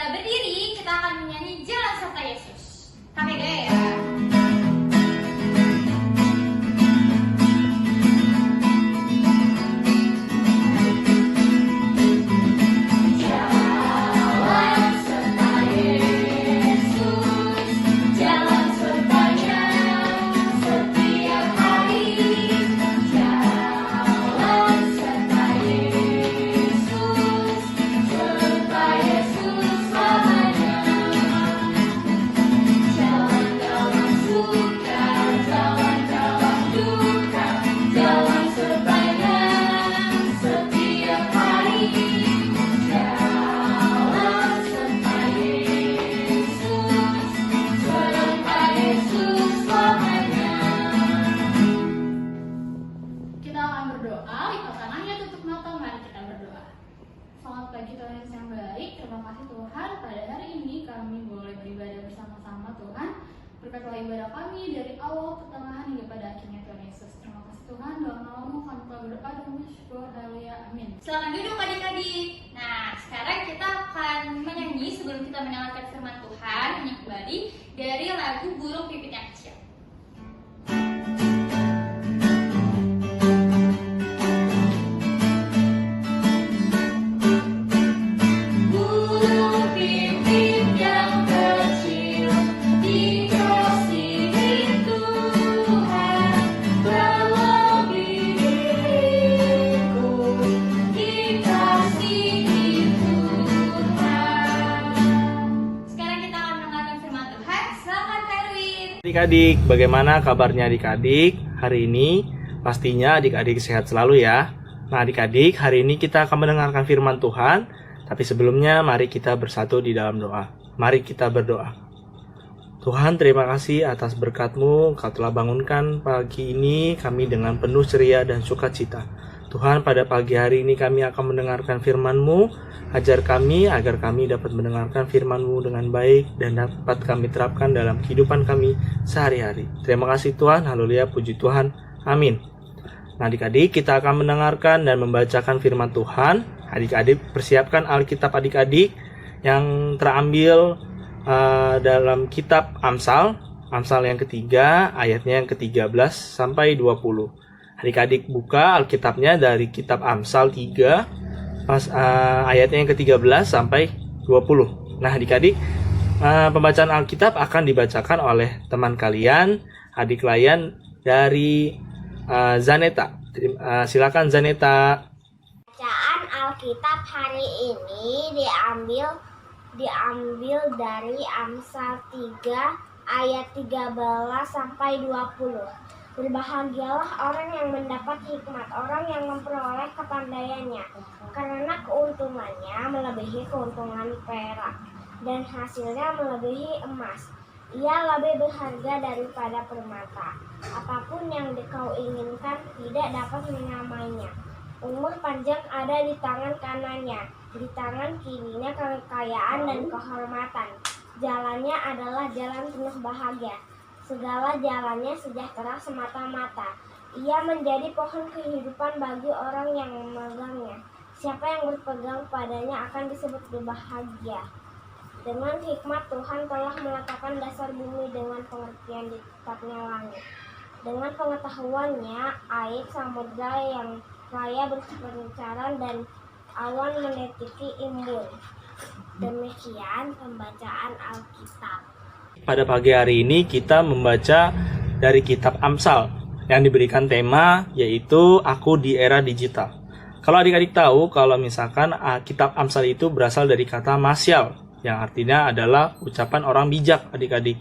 kita berdiri, kita akan menyanyi Jalan Serta Yesus. Pakai gaya ya. Selamat pagi Tuhan Yesus yang baik. Terima kasih Tuhan, pada hari ini kami boleh beribadah bersama-sama Tuhan. Berkatlah ibadah kami dari awal, pertengahan hingga pada akhirnya Tuhan Yesus. Terima kasih Tuhan, dalam namamu kami telah berdoa dan bersyukur. Haleluya, amin. Silakan duduk adik-adik. Nah, sekarang kita akan menyanyi sebelum kita mendengarkan firman Tuhan. Hanya kembali dari lagu Burung Pipit yang Kecil. Adik-adik, bagaimana kabarnya adik-adik? Hari ini pastinya adik-adik sehat selalu ya. Nah adik-adik, hari ini kita akan mendengarkan firman Tuhan. Tapi sebelumnya mari kita bersatu di dalam doa. Mari kita berdoa. Tuhan, terima kasih atas berkat-Mu. Kau telah bangunkan pagi ini kami dengan penuh ceria dan sukacita. Tuhan, pada pagi hari ini kami akan mendengarkan firman-Mu. Ajar kami agar kami dapat mendengarkan firman-Mu dengan baik dan dapat kami terapkan dalam kehidupan kami sehari-hari. Terima kasih Tuhan, haleluya, puji Tuhan, amin. Nah adik-adik, kita akan mendengarkan dan membacakan firman Tuhan. Adik-adik persiapkan Alkitab adik-adik yang terambil dalam kitab Amsal yang ketiga, ayatnya yang ke-13 sampai 20. Adik-adik buka Alkitabnya dari kitab Amsal 3, ayatnya yang ke-13 sampai 20. Nah adik-adik, pembacaan Alkitab akan dibacakan oleh teman kalian, adik kalian dari Zaneta. Silakan Zaneta. Bacaan Alkitab hari ini diambil dari Amsal 3 ayat 13 sampai 20. Berbahagialah orang yang mendapat hikmat, orang yang memperoleh kepandaiannya, karena keuntungannya melebihi keuntungan perak, dan hasilnya melebihi emas. Ia lebih berharga daripada permata. Apapun yang kau inginkan tidak dapat menyamainya. Umur panjang ada di tangan kanannya, di tangan kirinya kekayaan dan kehormatan. Jalannya adalah jalan penuh bahagia. Segala jalannya sejahtera semata-mata. Ia menjadi pohon kehidupan bagi orang yang memegangnya. Siapa yang berpegang padanya akan disebut berbahagia. Dengan hikmat Tuhan telah meletakkan dasar bumi, dengan pengertian ditetapnya langit. Dengan pengetahuannya air samudra yang raya berpancaran dan awan menetiki embun. Demikian pembacaan Alkitab. Pada pagi hari ini kita membaca dari kitab Amsal yang diberikan tema yaitu Aku di Era Digital. Kalau adik-adik tahu, kalau misalkan kitab Amsal itu berasal dari kata masyal, yang artinya adalah ucapan orang bijak adik-adik.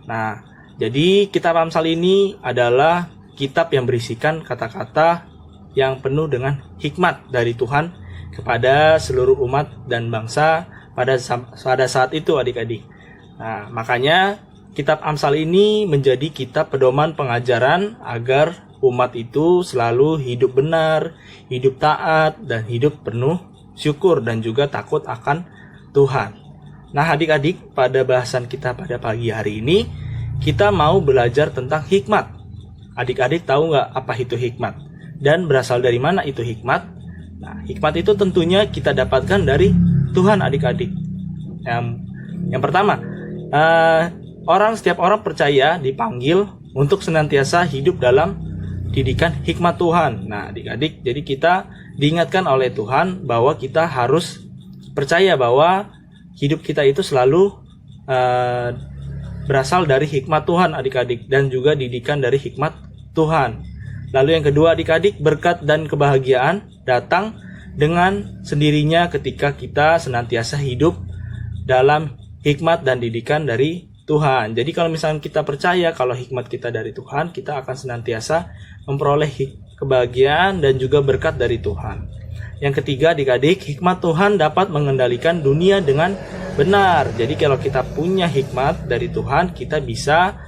Nah, jadi kitab Amsal ini adalah kitab yang berisikan kata-kata yang penuh dengan hikmat dari Tuhan kepada seluruh umat dan bangsa pada saat itu adik-adik. Nah, makanya kitab Amsal ini menjadi kitab pedoman pengajaran agar umat itu selalu hidup benar, hidup taat, dan hidup penuh syukur dan juga takut akan Tuhan. Nah adik-adik, pada bahasan kita pada pagi hari ini, kita mau belajar tentang hikmat. Adik-adik tahu nggak apa itu hikmat? Dan berasal dari mana itu hikmat? Nah, hikmat itu tentunya kita dapatkan dari Tuhan adik-adik. Yang pertama, setiap orang percaya dipanggil untuk senantiasa hidup dalam didikan hikmat Tuhan. Nah, adik-adik, jadi kita diingatkan oleh Tuhan bahwa kita harus percaya bahwa hidup kita itu selalu berasal dari hikmat Tuhan, adik-adik, dan juga didikan dari hikmat Tuhan. Lalu yang kedua, adik-adik, berkat dan kebahagiaan datang dengan sendirinya ketika kita senantiasa hidup dalam hikmat dan didikan dari Tuhan. Jadi kalau misalnya kita percaya kalau hikmat kita dari Tuhan, kita akan senantiasa memperoleh kebahagiaan dan juga berkat dari Tuhan. Yang ketiga, adik-adik, hikmat Tuhan dapat mengendalikan dunia dengan benar. Jadi kalau kita punya hikmat dari Tuhan, kita bisa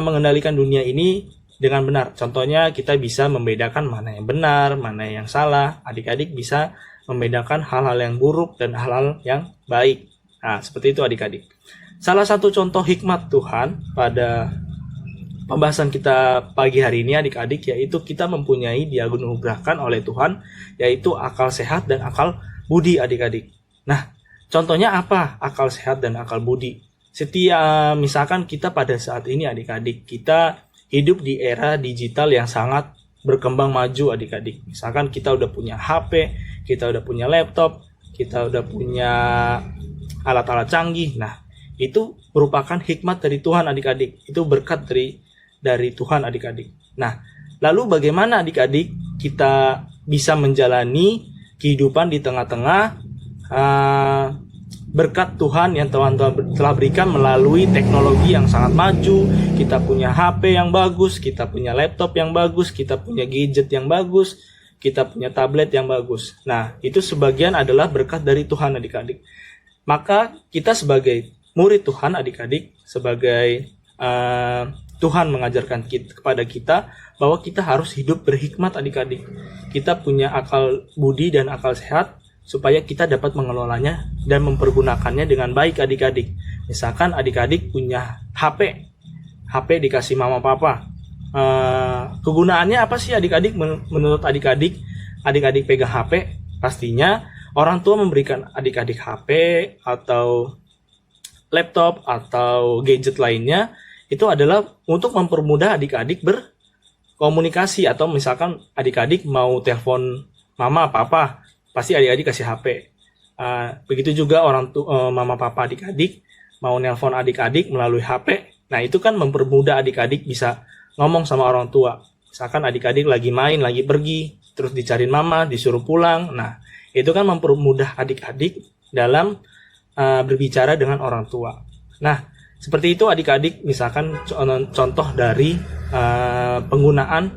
mengendalikan dunia ini dengan benar. Contohnya kita bisa membedakan mana yang benar, mana yang salah. Adik-adik bisa membedakan hal-hal yang buruk dan hal-hal yang baik. Nah, seperti itu adik-adik. Salah satu contoh hikmat Tuhan pada pembahasan kita pagi hari ini adik-adik, yaitu kita mempunyai dianugerahkan oleh Tuhan, yaitu akal sehat dan akal budi adik-adik. Nah, contohnya apa akal sehat dan akal budi? Misalkan kita pada saat ini adik-adik, kita hidup di era digital yang sangat berkembang maju adik-adik. Misalkan kita udah punya HP, kita udah punya laptop, kita udah punya alat-alat canggih. Nah, itu merupakan hikmat dari Tuhan adik-adik. Itu berkat dari Tuhan adik-adik. Nah, lalu bagaimana adik-adik kita bisa menjalani kehidupan di tengah-tengah berkat Tuhan yang Tuhan telah berikan melalui teknologi yang sangat maju. Kita punya HP yang bagus, kita punya laptop yang bagus, kita punya gadget yang bagus, kita punya tablet yang bagus. Nah, itu sebagian adalah berkat dari Tuhan adik-adik. Maka kita sebagai murid Tuhan adik-adik, sebagai Tuhan mengajarkan kepada kita bahwa kita harus hidup berhikmat adik-adik. Kita punya akal budi dan akal sehat supaya kita dapat mengelolanya dan mempergunakannya dengan baik adik-adik. Misalkan adik-adik punya HP dikasih mama papa. Kegunaannya apa sih adik-adik? Menurut adik-adik pegang HP, pastinya orang tua memberikan adik-adik HP atau laptop atau gadget lainnya itu adalah untuk mempermudah adik-adik berkomunikasi. Atau misalkan adik-adik mau telepon mama papa, pasti adik-adik kasih HP. Begitu juga mama papa adik-adik mau nelpon adik-adik melalui HP. Nah, itu kan mempermudah adik-adik bisa ngomong sama orang tua. Misalkan adik-adik lagi main, lagi pergi, terus dicariin mama, disuruh pulang. Nah, itu kan mempermudah adik-adik dalam berbicara dengan orang tua. Nah, seperti itu adik-adik, misalkan contoh dari penggunaan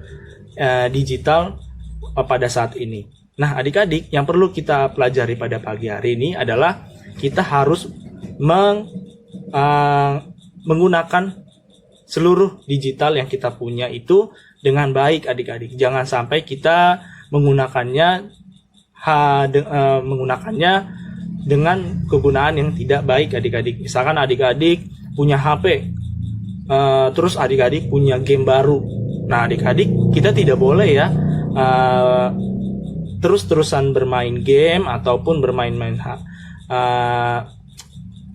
digital pada saat ini. Nah, adik-adik, yang perlu kita pelajari pada pagi hari ini adalah kita harus menggunakan seluruh digital yang kita punya itu dengan baik adik-adik. Jangan sampai kita menggunakannya dengan kegunaan yang tidak baik adik-adik. Misalkan adik-adik punya HP, terus adik-adik punya game baru. Nah, adik-adik, kita tidak boleh ya terus-terusan bermain game ataupun bermain-main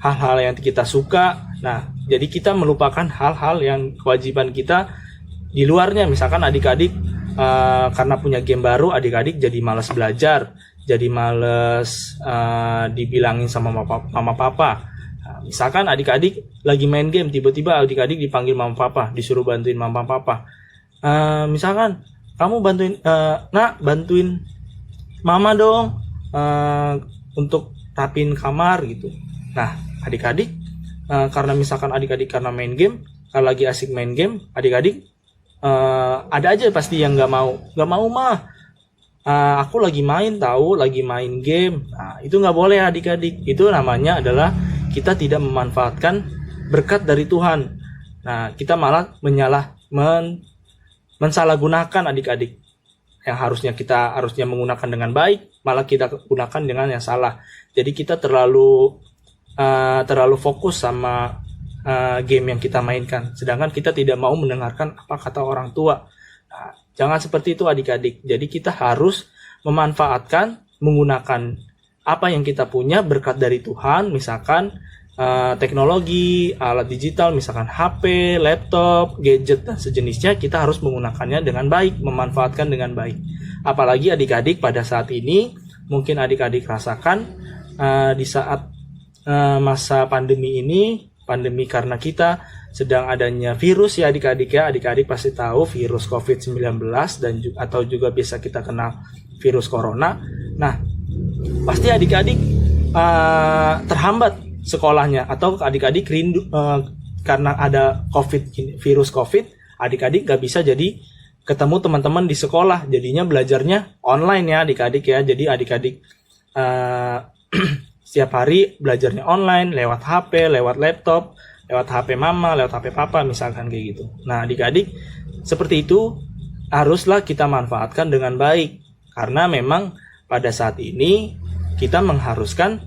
hal-hal yang kita suka. Nah, jadi kita melupakan hal-hal yang kewajiban kita di luarnya. Misalkan adik-adik karena punya game baru, adik-adik jadi malas belajar, jadi malas dibilangin sama mama papa. Nah, misalkan adik-adik lagi main game, tiba-tiba adik-adik dipanggil mama papa, disuruh bantuin mama papa. Misalkan kamu bantuin mama dong untuk rapin kamar gitu. Nah, adik-adik karena misalkan adik-adik karena main game, kalau lagi asik main game, adik-adik ada aja pasti yang nggak mau mah. Aku lagi main game. Nah, itu nggak boleh adik-adik. Itu namanya adalah kita tidak memanfaatkan berkat dari Tuhan. Nah, kita malah mensalahgunakan adik-adik. Yang harusnya menggunakan dengan baik, malah kita gunakan dengan yang salah. Jadi kita terlalu fokus sama game yang kita mainkan, sedangkan kita tidak mau mendengarkan apa kata orang tua. Nah, jangan seperti itu adik-adik. Jadi kita harus menggunakan apa yang kita punya berkat dari Tuhan, misalkan teknologi, alat digital, misalkan HP, laptop, gadget, dan sejenisnya, kita harus menggunakannya dengan baik, memanfaatkan dengan baik. Apalagi adik-adik pada saat ini, mungkin adik-adik rasakan di saat masa pandemi ini, pandemi karena kita sedang adanya virus ya adik-adik ya. Adik-adik pasti tahu virus COVID-19 dan atau juga biasa kita kenal virus corona. Nah, pasti adik-adik terhambat sekolahnya, atau adik-adik rindu karena ada virus COVID, adik-adik gak bisa jadi ketemu teman-teman di sekolah, jadinya belajarnya online ya adik-adik ya. Jadi adik-adik setiap hari belajarnya online lewat HP, lewat laptop, lewat HP mama, lewat HP papa, misalkan kayak gitu. Nah adik-adik seperti itu haruslah kita manfaatkan dengan baik, karena memang pada saat ini kita mengharuskan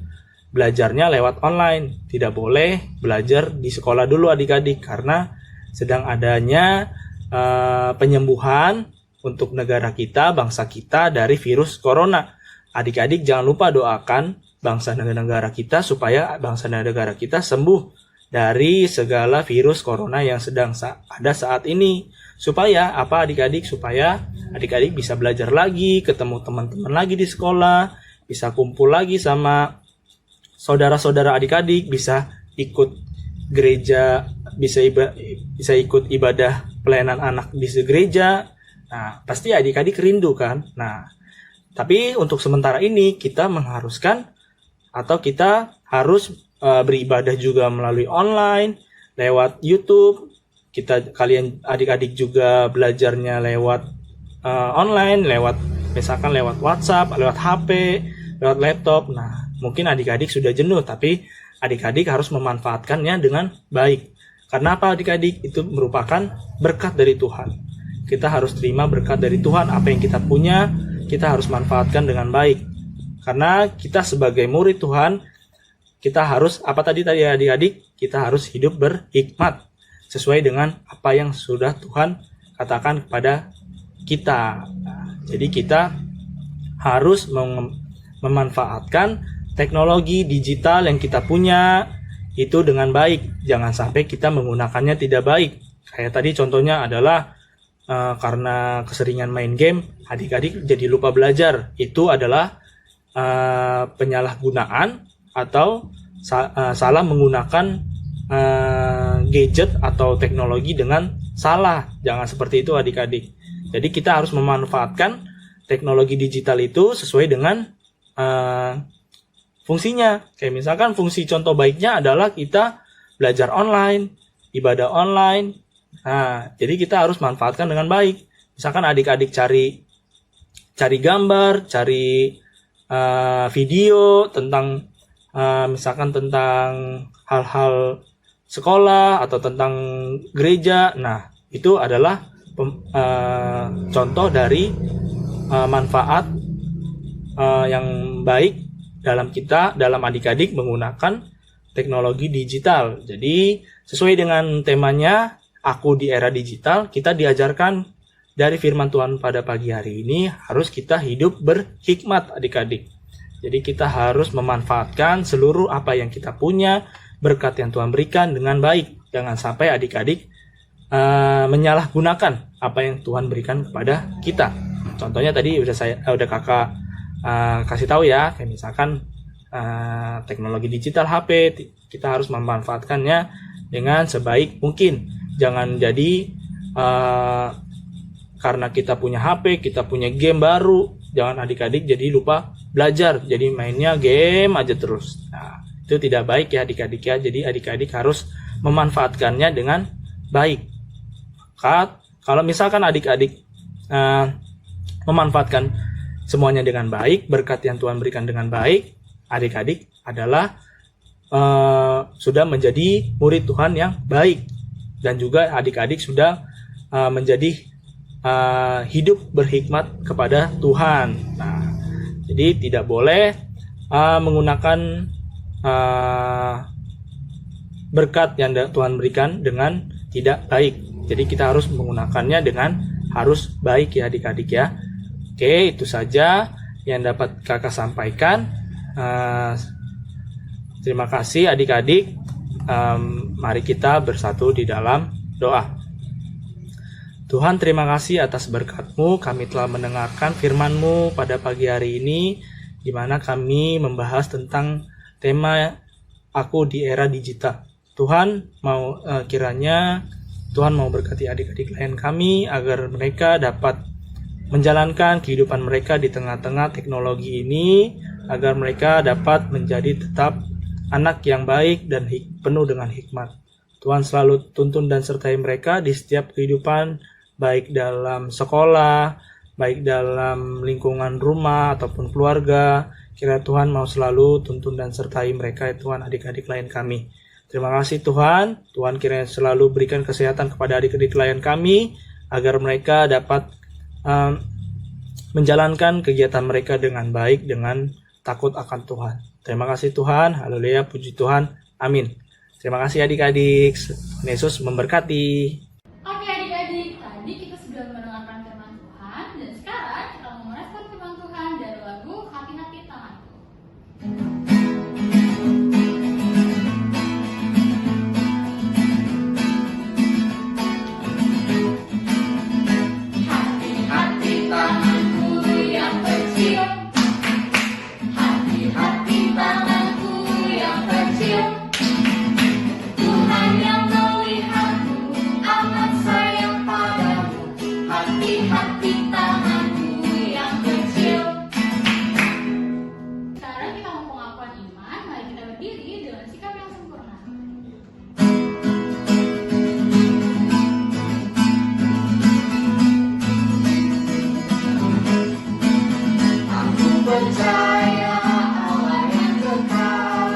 belajarnya lewat online. Tidak boleh belajar di sekolah dulu adik-adik, karena sedang adanya penyembuhan untuk negara kita, bangsa kita dari virus corona. Adik-adik jangan lupa doakan bangsa dan negara kita supaya bangsa dan negara kita sembuh dari segala virus corona yang sedang ada saat ini. Supaya apa adik-adik? Supaya adik-adik bisa belajar lagi, ketemu teman-teman lagi di sekolah, bisa kumpul lagi sama saudara-saudara adik-adik, bisa ikut gereja, bisa ikut ibadah pelayanan anak di gereja. Nah, pasti adik-adik rindu kan? Nah, tapi untuk sementara ini kita mengharuskan atau kita harus beribadah juga melalui online, lewat YouTube. Kalian adik-adik juga belajarnya lewat online, misalkan lewat WhatsApp, lewat HP, lewat laptop. Nah, mungkin adik-adik sudah jenuh, tapi adik-adik harus memanfaatkannya dengan baik. Karena apa adik-adik? Itu merupakan berkat dari Tuhan. Kita harus terima berkat dari Tuhan. Apa yang kita punya, kita harus manfaatkan dengan baik. Karena kita sebagai murid Tuhan, kita harus, apa tadi adik-adik? Kita harus hidup berhikmat, sesuai dengan apa yang sudah Tuhan katakan kepada kita. Nah, jadi kita harus memanfaatkan teknologi digital yang kita punya itu dengan baik. Jangan sampai kita menggunakannya tidak baik. Kayak tadi contohnya adalah karena keseringan main game, adik-adik jadi lupa belajar. Itu adalah penyalahgunaan atau salah menggunakan gadget atau teknologi dengan salah. Jangan seperti itu adik-adik. Jadi kita harus memanfaatkan teknologi digital itu sesuai dengan fungsinya. Kayak misalkan fungsi contoh baiknya adalah kita belajar online, ibadah online. Nah, jadi kita harus manfaatkan dengan baik. Misalkan adik-adik cari gambar, cari video tentang misalkan tentang hal-hal sekolah atau tentang gereja. Nah, itu adalah contoh dari manfaat yang baik dalam adik-adik menggunakan teknologi digital. Jadi sesuai dengan temanya, aku di era digital, kita diajarkan dari firman Tuhan pada pagi hari ini harus kita hidup berhikmat adik-adik. Jadi kita harus memanfaatkan seluruh apa yang kita punya, berkat yang Tuhan berikan dengan baik. Jangan sampai adik-adik menyalahgunakan apa yang Tuhan berikan kepada kita. Contohnya tadi udah kakak kasih tahu ya, kayak misalkan teknologi digital HP, kita harus memanfaatkannya dengan sebaik mungkin. Jangan jadi karena kita punya HP, kita punya game baru, jangan adik-adik jadi lupa belajar, jadi mainnya game aja terus. Nah, itu tidak baik ya adik-adik ya. Jadi adik-adik harus memanfaatkannya dengan baik. Kalau misalkan adik-adik memanfaatkan semuanya dengan baik, berkat yang Tuhan berikan dengan baik, adik-adik adalah sudah menjadi murid Tuhan yang baik. Dan juga adik-adik sudah menjadi hidup berhikmat kepada Tuhan. Nah, jadi tidak boleh menggunakan berkat yang Tuhan berikan dengan tidak baik. Jadi kita harus menggunakannya dengan harus baik ya adik-adik ya. Oke, itu saja yang dapat kakak sampaikan. Terima kasih adik-adik. Mari kita bersatu di dalam doa. Tuhan, terima kasih atas berkat-Mu. Kami telah mendengarkan firman-Mu pada pagi hari ini, di mana kami membahas tentang tema Aku di Era Digital. Tuhan, kiranya Tuhan mau berkati adik-adik lain kami agar mereka dapat menjalankan kehidupan mereka di tengah-tengah teknologi ini, agar mereka dapat menjadi tetap anak yang baik dan penuh dengan hikmat. Tuhan selalu tuntun dan sertai mereka di setiap kehidupan, baik dalam sekolah, baik dalam lingkungan rumah ataupun keluarga. Kiranya Tuhan mau selalu tuntun dan sertai mereka, ya Tuhan, adik-adik lain kami. Terima kasih Tuhan. Tuhan kiranya selalu berikan kesehatan kepada adik-adik klien kami, agar mereka dapat menjalankan kegiatan mereka dengan baik, dengan takut akan Tuhan. Terima kasih Tuhan. Haleluya, puji Tuhan. Amin. Terima kasih adik-adik. Yesus memberkati. Oke adik-adik, tadi kita sudah mendengarkan firman Tuhan, dan sekarang kita mau merespon firman Tuhan dari lagu Hati-Hati Tanganku. Hati-hati tanganku yang kecil, hati-hati tanganku yang kecil. Tuhan yang melihatmu amat sayang padamu. Hati-hati tanganku yang kecil. Sekarang kita mau pengakuan iman. Mari kita berdiri dengan sikap yang sempurna. Aku percaya Allah yang kekal,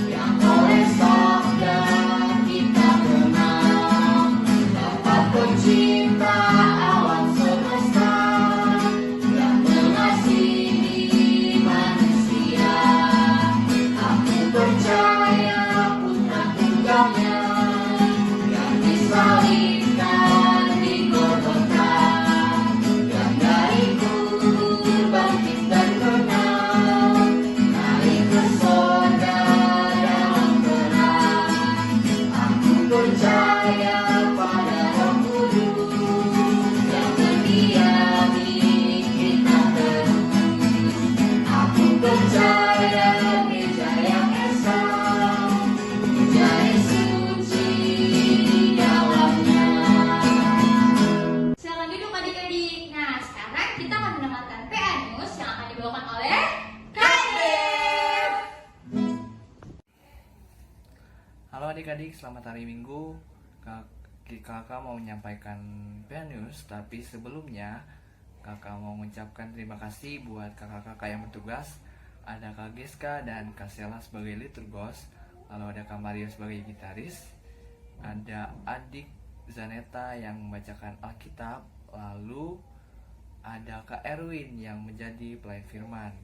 yang oleh sabda kita kenal, dapat pencipta alam semesta, yang mengasihi manusia. Aku percaya putra tunggalnya yang disalibkan di Golgota, yang dari kubur bangkit dan menang, naik ke surga dalam terang. Aku percaya pada Roh Kudus yang mendiami kita terus. Aku percaya gereja yang esa, gereja yang suci di dalamnya. Silakan duduk adik-adik. Nah, sekarang kita akan mendengarkan PA News yang akan dibawakan oleh Kadif. Halo adik-adik, selamat hari Minggu. Kakak mau menyampaikan PA News, tapi sebelumnya kakak mau mengucapkan terima kasih buat kakak-kakak yang bertugas. Ada Kak Giska dan Kak Sela sebagai liturgos, lalu ada Kak Maria sebagai gitaris, ada adik Zaneta yang membacakan Alkitab, lalu ada Kak Erwin yang menjadi pelayan firman.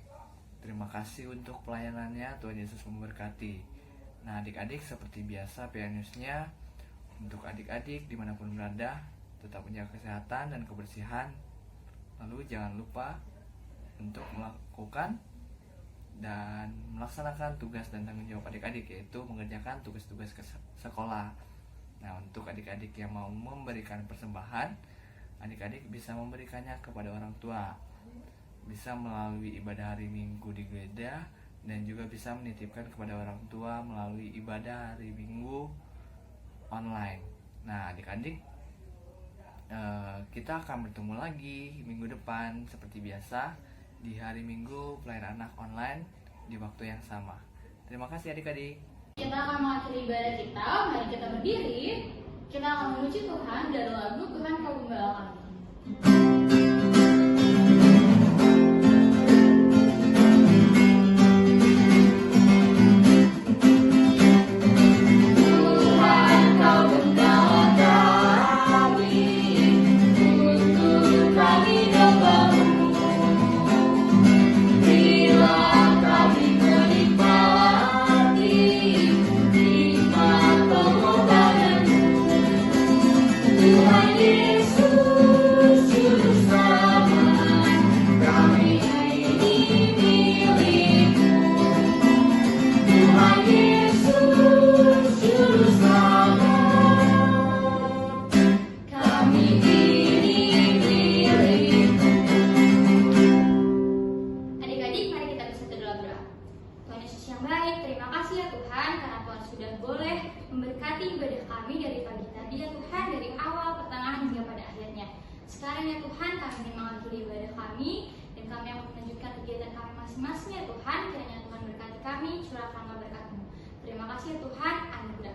Terima kasih untuk pelayanannya, Tuhan Yesus memberkati. Nah adik-adik, seperti biasa PA News-nya untuk adik-adik dimanapun berada, tetap menjaga kesehatan dan kebersihan. Lalu jangan lupa untuk melakukan dan melaksanakan tugas dan tanggung jawab adik-adik, yaitu mengerjakan tugas-tugas ke sekolah. Nah untuk adik-adik yang mau memberikan persembahan, adik-adik bisa memberikannya kepada orang tua, bisa melalui ibadah hari Minggu di gereja, dan juga bisa menitipkan kepada orang tua melalui ibadah hari Minggu online. Nah adik-adik, kita akan bertemu lagi minggu depan seperti biasa di hari Minggu pelayanan anak online di waktu yang sama. Terima kasih adik-adik. Kita akan mengakhiri ibadah kita. Mari kita berdiri. Kita akan memuji Tuhan dari lagu Tuhan Kau Gembala Kami. Tuhan Yesus, Juru boleh memberkati ibadah kami dari pagi tadi ya Tuhan, dari awal, pertengahan hingga pada akhirnya. Sekarang ya Tuhan, kami ingin mengakhiri ibadah kami dan kami akan melanjutkan kegiatan kami masing-masing ya Tuhan. Kiranya Tuhan berkati kami, curahkanlah berkat-Mu. Terima kasih ya Tuhan, anugerah.